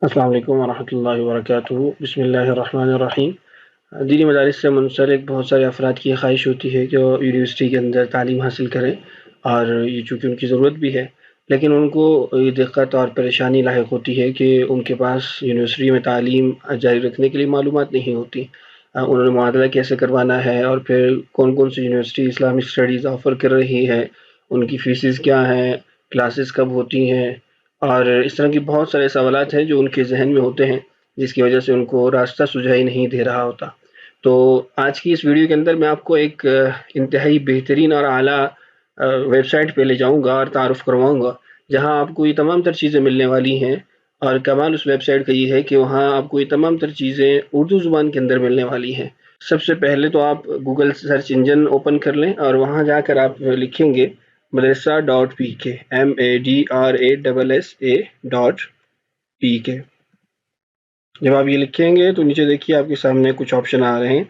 السلام علیکم ورحمۃ اللہ وبرکاتہ۔ بسم اللہ الرحمن الرحیم۔ دینی مدارس سے منسلک بہت سارے افراد کی یہ خواہش ہوتی ہے کہ وہ یونیورسٹی کے اندر تعلیم حاصل کریں، اور یہ چونکہ ان کی ضرورت بھی ہے، لیکن ان کو یہ دقت اور پریشانی لاحق ہوتی ہے کہ ان کے پاس یونیورسٹی میں تعلیم جاری رکھنے کے لیے معلومات نہیں ہوتی۔ انہوں نے معادلہ کیسے کروانا ہے، اور پھر کون کون سی یونیورسٹی اسلامک اسٹڈیز آفر کر رہی ہے، ان کی فیسز کیا ہیں، کلاسز کب ہوتی ہیں، اور اس طرح کی بہت سارے سوالات ہیں جو ان کے ذہن میں ہوتے ہیں، جس کی وجہ سے ان کو راستہ سجائی نہیں دے رہا ہوتا۔ تو آج کی اس ویڈیو کے اندر میں آپ کو ایک انتہائی بہترین اور اعلیٰ ویب سائٹ پہ لے جاؤں گا اور تعارف کرواؤں گا، جہاں آپ کو یہ تمام تر چیزیں ملنے والی ہیں۔ اور کمال اس ویب سائٹ کا یہ ہے کہ وہاں آپ کو یہ تمام تر چیزیں اردو زبان کے اندر ملنے والی ہیں۔ سب سے پہلے تو آپ گوگل سرچ انجن اوپن کر لیں، اور وہاں جا کر آپ لکھیں گے مدرسہ.pk MADRSA.pk۔ جب آپ یہ لکھیں گے تو نیچے دیکھیے آپ کے سامنے کچھ آپشن آ رہے ہیں،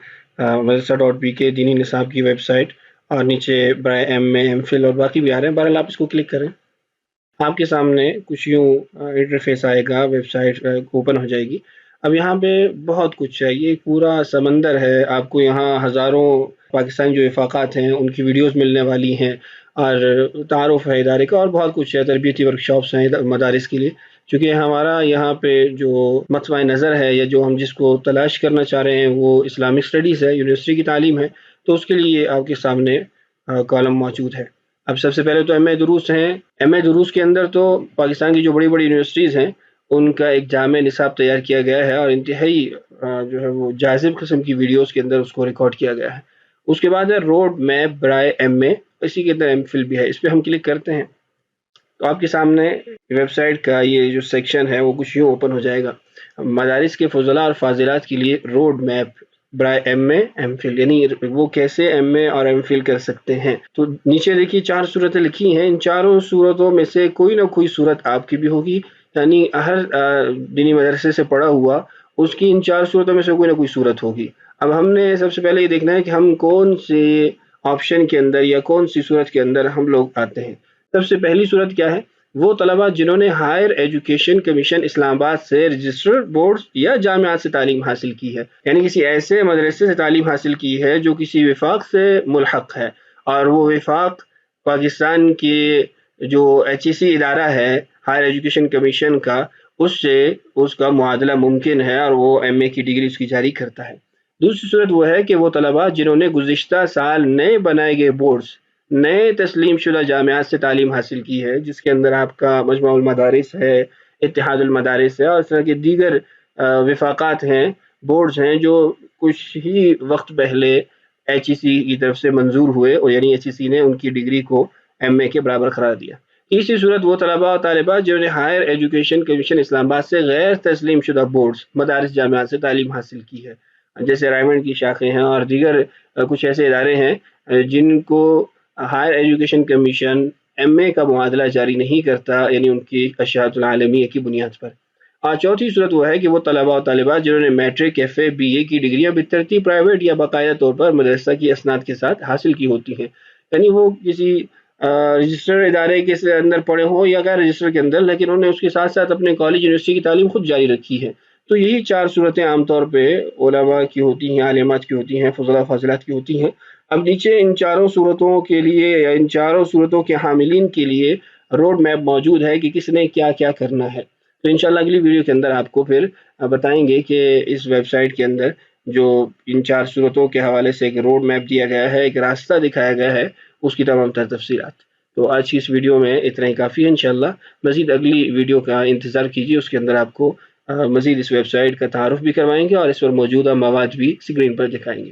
مدرسہ.pk دینی نصاب کی ویب سائٹ، اور نیچے برائے MA MPhil اور باقی بھی آ رہے ہیں۔ بہرحال آپ اس کو کلک کریں، آپ کے سامنے کچھ یوں انٹرفیس آئے گا، ویب سائٹ اوپن ہو جائے گی۔ اب یہاں پہ بہت کچھ ہے، یہ پورا سمندر ہے، آپ کو یہاں ہزاروں پاکستانی جو وفاقات ہیں ان کی ویڈیوز ملنے والی ہیں، اور تعارف ہے ادارے کا، اور بہت کچھ ہے، تربیتی ورکشاپس ہیں مدارس کے لیے۔ چونکہ ہمارا یہاں پہ جو مطمع نظر ہے، یا جو ہم جس کو تلاش کرنا چاہ رہے ہیں، وہ اسلامک اسٹڈیز ہے، یونیورسٹی کی تعلیم ہے، تو اس کے لیے آپ کے سامنے کالم موجود ہے۔ اب سب سے پہلے تو ایم اے دروس ہیں۔ ایم اے دروس کے اندر تو پاکستان کی جو بڑی بڑی یونیورسٹیز ہیں ان کا ایک جامع نصاب تیار کیا گیا ہے، اور انتہائی جو ہے وہ جاذب قسم کی ویڈیوز کے اندر اس کو ریکارڈ کیا گیا ہے۔ اس کے بعد ہے روڈ میپ برائے ایم اے، اسی کے اندر MPhil بھی ہے۔ اس پہ ہم کلک کرتے ہیں تو آپ کے سامنے ویب سائٹ کا یہ جو سیکشن ہے وہ کچھ یوں اوپن ہو جائے گا، مدارس کے فضلاء اور فاضلات کے لیے روڈ میپ برائے MA MPhil، یعنی وہ کیسے MA اور MPhil کر سکتے ہیں۔ تو نیچے دیکھیے 4 صورتیں لکھی ہیں، ان چاروں صورتوں میں سے کوئی نہ کوئی صورت آپ کی بھی ہوگی، یعنی ہر دینی مدرسے سے پڑھا ہوا اس کی ان 4 صورتوں میں سے کوئی نہ کوئی صورت ہوگی۔ اب ہم نے سب سے پہلے یہ دیکھنا ہے کہ ہم کون سے آپشن کے اندر یا کون سی صورت کے اندر ہم لوگ آتے ہیں۔ سب سے پہلی صورت کیا ہے؟ وہ طلبہ جنہوں نے ہائر ایجوکیشن کمیشن اسلام آباد سے رجسٹرڈ بورڈز یا جامعات سے تعلیم حاصل کی ہے، یعنی کسی ایسے مدرسے سے تعلیم حاصل کی ہے جو کسی وفاق سے ملحق ہے، اور وہ وفاق پاکستان کی جو HEC ادارہ ہے ہائر ایجوکیشن کمیشن کا، اس سے اس کا معادلہ ممکن ہے، اور وہ MA کی ڈگری اس کی جاری کرتا ہے۔ دوسری صورت وہ ہے کہ وہ طلبہ جنہوں نے گزشتہ سال نئے بنائے گئے بورڈز، نئے تسلیم شدہ جامعات سے تعلیم حاصل کی ہے، جس کے اندر آپ کا مجمع المدارس ہے، اتحاد المدارس ہے، اور اس طرح کے دیگر وفاقات ہیں، بورڈز ہیں جو کچھ ہی وقت پہلے HEC کی طرف سے منظور ہوئے، اور یعنی HEC نے ان کی ڈگری کو MA کے برابر قرار دیا۔ تیسری صورت وہ طلبہ اور طالبات جنہوں نے ہائر ایجوکیشن کمیشن اسلام آباد سے غیر تسلیم شدہ بورڈز، مدارس جامعات سے تعلیم حاصل کی ہے، جیسے رائمنڈ کی شاخیں ہیں اور دیگر کچھ ایسے ادارے ہیں جن کو ہائر ایجوکیشن کمیشن MA کا معادلہ جاری نہیں کرتا، یعنی ان کی اشاعت العالمیہ کی بنیاد پر۔ اور چوتھی صورت وہ ہے کہ وہ طلبہ اور طالبات جنہوں نے میٹرک، FA، BA کی ڈگریاں بالترتیب پرائیویٹ یا باقاعدہ طور پر مدرسہ کی اسناد کے ساتھ حاصل کی ہوتی ہیں، یعنی وہ کسی رجسٹر ادارے کے اندر پڑھے ہوں یا غیر رجسٹر کے اندر، لیکن انہوں نے اس کے ساتھ ساتھ اپنے کالج یونیورسٹی کی تعلیم خود جاری رکھی ہے۔ تو یہی 4 صورتیں عام طور پہ علماء کی ہوتی ہیں، عالمات کی ہوتی ہیں، فضلاء فاضلات کی ہوتی ہیں۔ اب نیچے ان چاروں صورتوں کے لیے یا ان چاروں صورتوں کے حاملین کے لیے روڈ میپ موجود ہے کہ کس نے کیا کیا کرنا ہے۔ تو انشاءاللہ اگلی ویڈیو کے اندر آپ کو پھر بتائیں گے کہ اس ویب سائٹ کے اندر جو ان 4 صورتوں کے حوالے سے ایک روڈ میپ دیا گیا ہے، ایک راستہ دکھایا گیا ہے، اس کی تمام تر تفصیلات۔ تو آج کی اس ویڈیو میں اتنا ہی کافی ہے، انشاءاللہ مزید اگلی ویڈیو کا انتظار کیجیے، اس کے اندر آپ کو مزید اس ویب سائٹ کا تعارف بھی کروائیں گے، اور اس پر موجودہ مواد بھی اسکرین پر دکھائیں گے۔